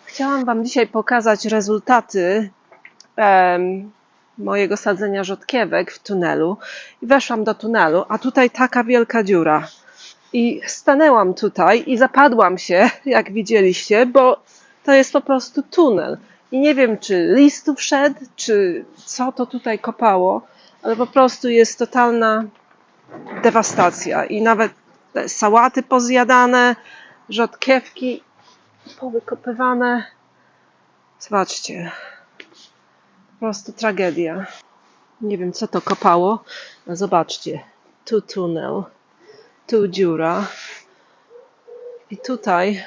Chciałam Wam dzisiaj pokazać rezultaty mojego sadzenia rzodkiewek w tunelu. I weszłam do tunelu, a tutaj taka wielka dziura. I stanęłam tutaj i zapadłam się, jak widzieliście, bo to jest po prostu tunel. I nie wiem, czy lis tu wszedł, czy co to tutaj kopało, ale po prostu jest totalna dewastacja. I nawet te sałaty pozjadane, rzodkiewki powykopywane. Zobaczcie, po prostu tragedia. Nie wiem, co to kopało. No zobaczcie, tu tunel, tu dziura. I tutaj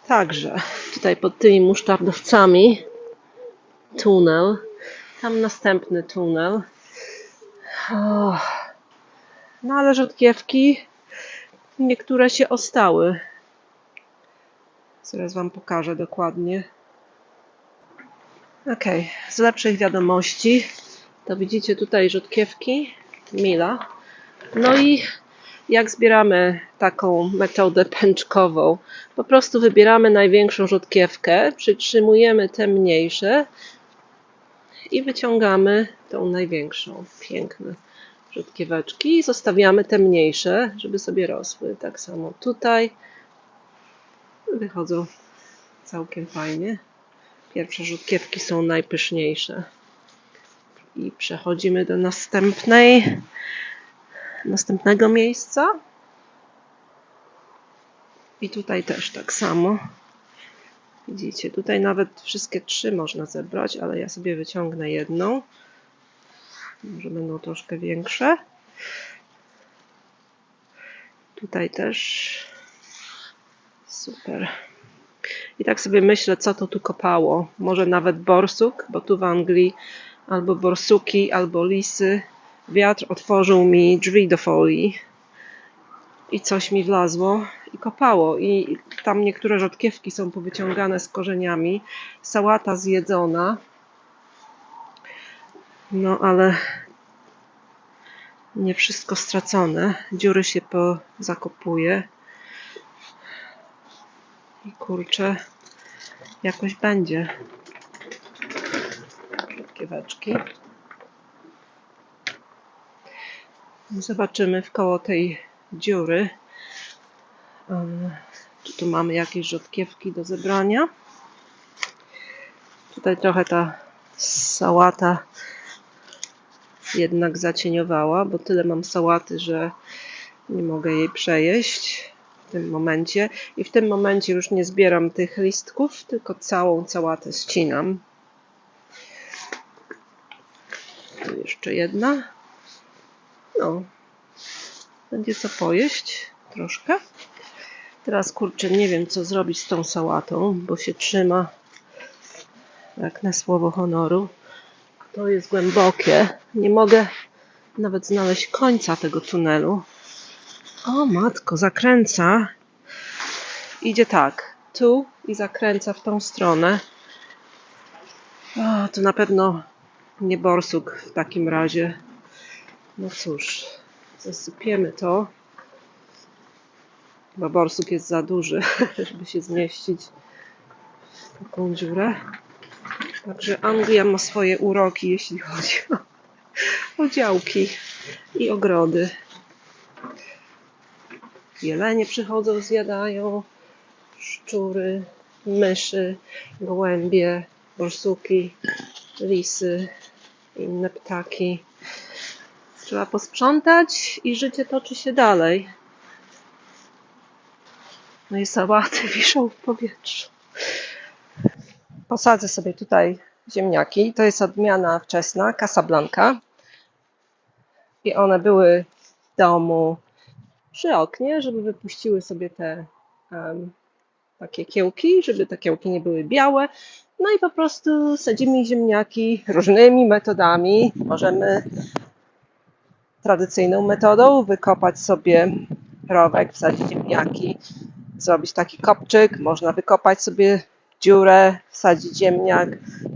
także, tutaj pod tymi musztardowcami tunel, tam następny tunel. No ale rzodkiewki, niektóre się ostały. Zaraz Wam pokażę dokładnie. Ok, z lepszych wiadomości, to widzicie tutaj rzodkiewki Mila. No i jak zbieramy taką metodę pęczkową? Po prostu wybieramy największą rzodkiewkę, przytrzymujemy te mniejsze i wyciągamy tą największą. Piękne rzodkieweczki i zostawiamy te mniejsze, żeby sobie rosły. Tak samo tutaj wychodzą całkiem fajnie. Pierwsze rzodkiewki są najpyszniejsze. I przechodzimy do następnego miejsca. I tutaj też tak samo. Widzicie, tutaj nawet wszystkie 3 można zebrać, ale ja sobie wyciągnę jedną. Może będą troszkę większe. Tutaj też. Super. I tak sobie myślę, co to tu kopało. Może nawet borsuk, bo tu w Anglii albo borsuki, albo lisy. Wiatr otworzył mi drzwi do folii i coś mi wlazło i kopało. I tam niektóre rzodkiewki są powyciągane z korzeniami. Sałata zjedzona. No ale nie wszystko stracone. Dziury się zakopuje. I kurczę, jakoś będzie. Rzodkieweczki. Zobaczymy wkoło tej dziury, czy tu mamy jakieś rzodkiewki do zebrania. Tutaj trochę ta sałata jednak zacieniowała, bo tyle mam sałaty, że nie mogę jej przejeść w tym momencie. I w tym momencie już nie zbieram tych listków, tylko całą sałatę ścinam. Tu jeszcze jedna. No, będzie co pojeść troszkę. Teraz kurczę, nie wiem, co zrobić z tą sałatą, bo się trzyma jak na słowo honoru. To jest głębokie. Nie mogę nawet znaleźć końca tego tunelu. O matko, zakręca. Idzie tak, tu i zakręca w tą stronę. O, to na pewno nie borsuk w takim razie. No cóż, zasypiemy to. Bo borsuk jest za duży, żeby się zmieścić w taką dziurę. Także Anglia ma swoje uroki, jeśli chodzi o działki i ogrody. Jelenie przychodzą, zjadają, szczury, myszy, gołębie, borsuki, lisy, inne ptaki. Trzeba posprzątać i życie toczy się dalej. No i sałaty wiszą w powietrzu. Posadzę sobie tutaj ziemniaki. To jest odmiana wczesna, Casablanca. I one były w domu przy oknie, żeby wypuściły sobie te takie kiełki, żeby te kiełki nie były białe. No i po prostu sadzimy ziemniaki różnymi metodami. Możemy tradycyjną metodą wykopać sobie rowek, wsadzić ziemniaki, zrobić taki kopczyk. Można wykopać sobie dziurę, wsadzić ziemniak,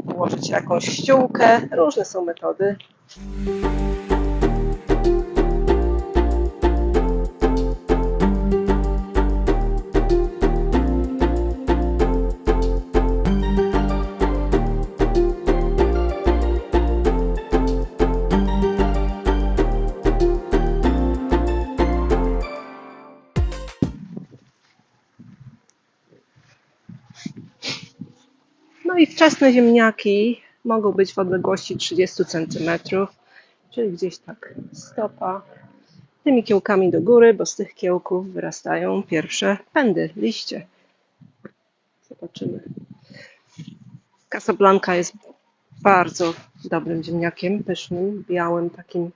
włożyć jakąś ściółkę. Różne są metody. No i wczesne ziemniaki mogą być w odległości 30 cm, czyli gdzieś tak stopa, tymi kiełkami do góry, bo z tych kiełków wyrastają pierwsze pędy, liście. Zobaczymy. Casablanca jest bardzo dobrym ziemniakiem, pysznym, białym, takim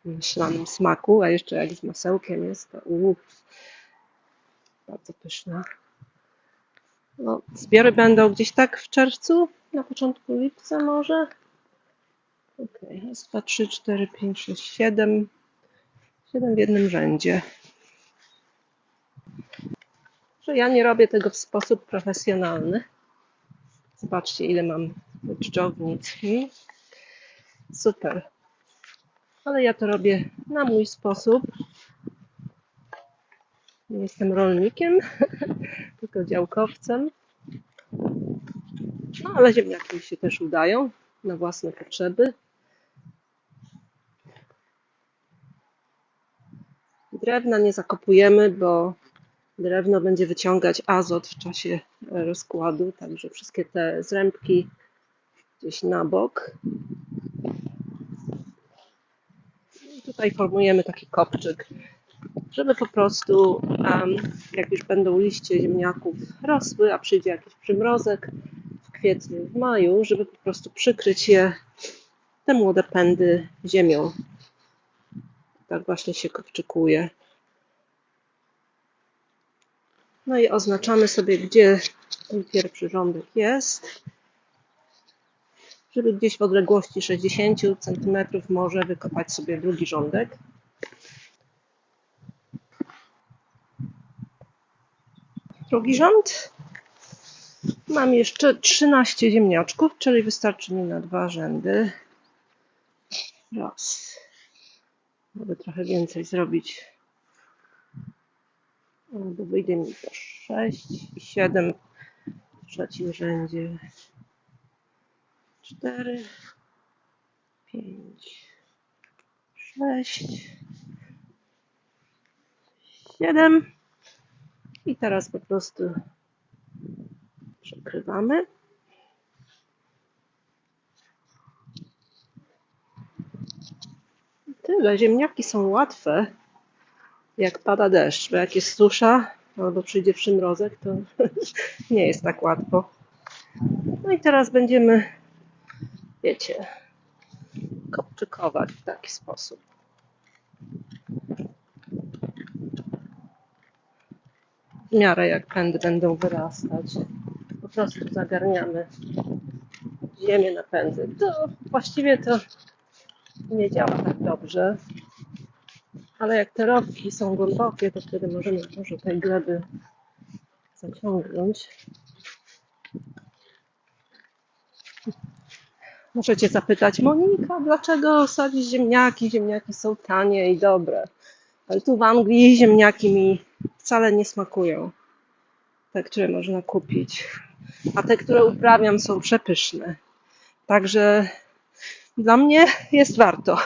myślanym smaku, a jeszcze jak z masełkiem jest, to bardzo pyszna. No, zbiory będą gdzieś tak w czerwcu, na początku lipca może. Okej, raz, dwa, trzy, cztery, pięć, sześć, siedem. 7 w jednym rzędzie. Że ja nie robię tego w sposób profesjonalny. Zobaczcie, ile mam dżdżownic. Super. Ale ja to robię na mój sposób. Nie jestem rolnikiem, tylko działkowcem. No ale ziemniaki mi się też udają na własne potrzeby. Drewna nie zakopujemy, bo drewno będzie wyciągać azot w czasie rozkładu, także wszystkie te zrębki gdzieś na bok. I tutaj formujemy taki kopczyk, żeby po prostu, jak już będą liście ziemniaków rosły, a przyjdzie jakiś przymrozek w kwietniu, w maju, żeby po prostu przykryć je, te młode pędy, ziemią. Tak właśnie się kopczykuje. No i oznaczamy sobie, gdzie ten pierwszy rządek jest, żeby gdzieś w odległości 60 cm może wykopać sobie drugi rządek. Drugi rząd. Mam jeszcze 13 ziemniaczków, czyli wystarczy mi na 2 rzędy. Raz. Mogę trochę więcej zrobić, bo wyjdzie mi to 6 i 7 w trzecim rzędzie. 4, 5, 6, 7 i teraz po prostu przekrywamy. Tyle, ziemniaki są łatwe, jak pada deszcz, bo jak jest susza albo przyjdzie przymrozek, to nie jest tak łatwo. No i teraz będziemy, wiecie, kopczykować w taki sposób. W miarę jak pędy będą wyrastać, po prostu zagarniamy ziemię na pędy. To właściwie to nie działa tak dobrze, ale jak te rowki są głębokie, to wtedy możemy może tej gleby zaciągnąć. Możecie zapytać, Monika, dlaczego sadzisz ziemniaki? Ziemniaki są tanie i dobre. Ale tu w Anglii ziemniaki mi wcale nie smakują. Te, które można kupić. A te, które uprawiam, są przepyszne. Także dla mnie jest warto.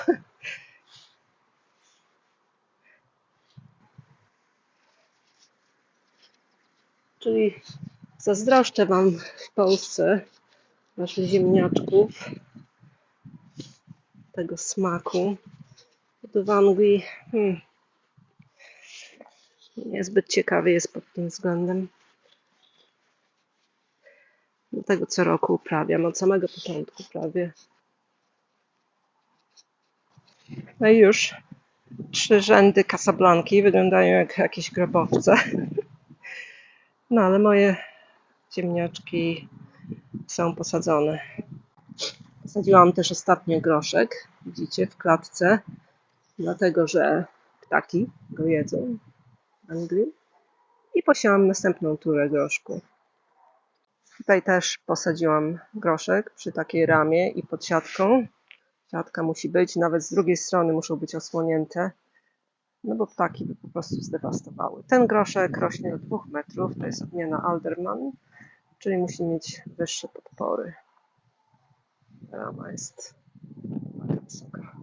Czyli zazdroszczę Wam w Polsce Waszych ziemniaczków, tego smaku. Tu w Anglii niezbyt ciekawy jest pod tym względem. Do tego co roku uprawiam, od samego początku prawie. No i już 3 rzędy Casablanki wyglądają jak jakieś grobowce. No ale moje ziemniaczki są posadzone. Posadziłam też ostatnio groszek, widzicie, w klatce, dlatego że ptaki go jedzą w Anglii. I posiałam następną turę groszku. Tutaj też posadziłam groszek przy takiej ramie i pod siatką. Siatka musi być, nawet z drugiej strony muszą być osłonięte, no bo ptaki by po prostu zdewastowały. Ten groszek rośnie do 2 metrów, to jest odmiana Alderman, czyli musi mieć wyższe podpory. Rama jest wysoka.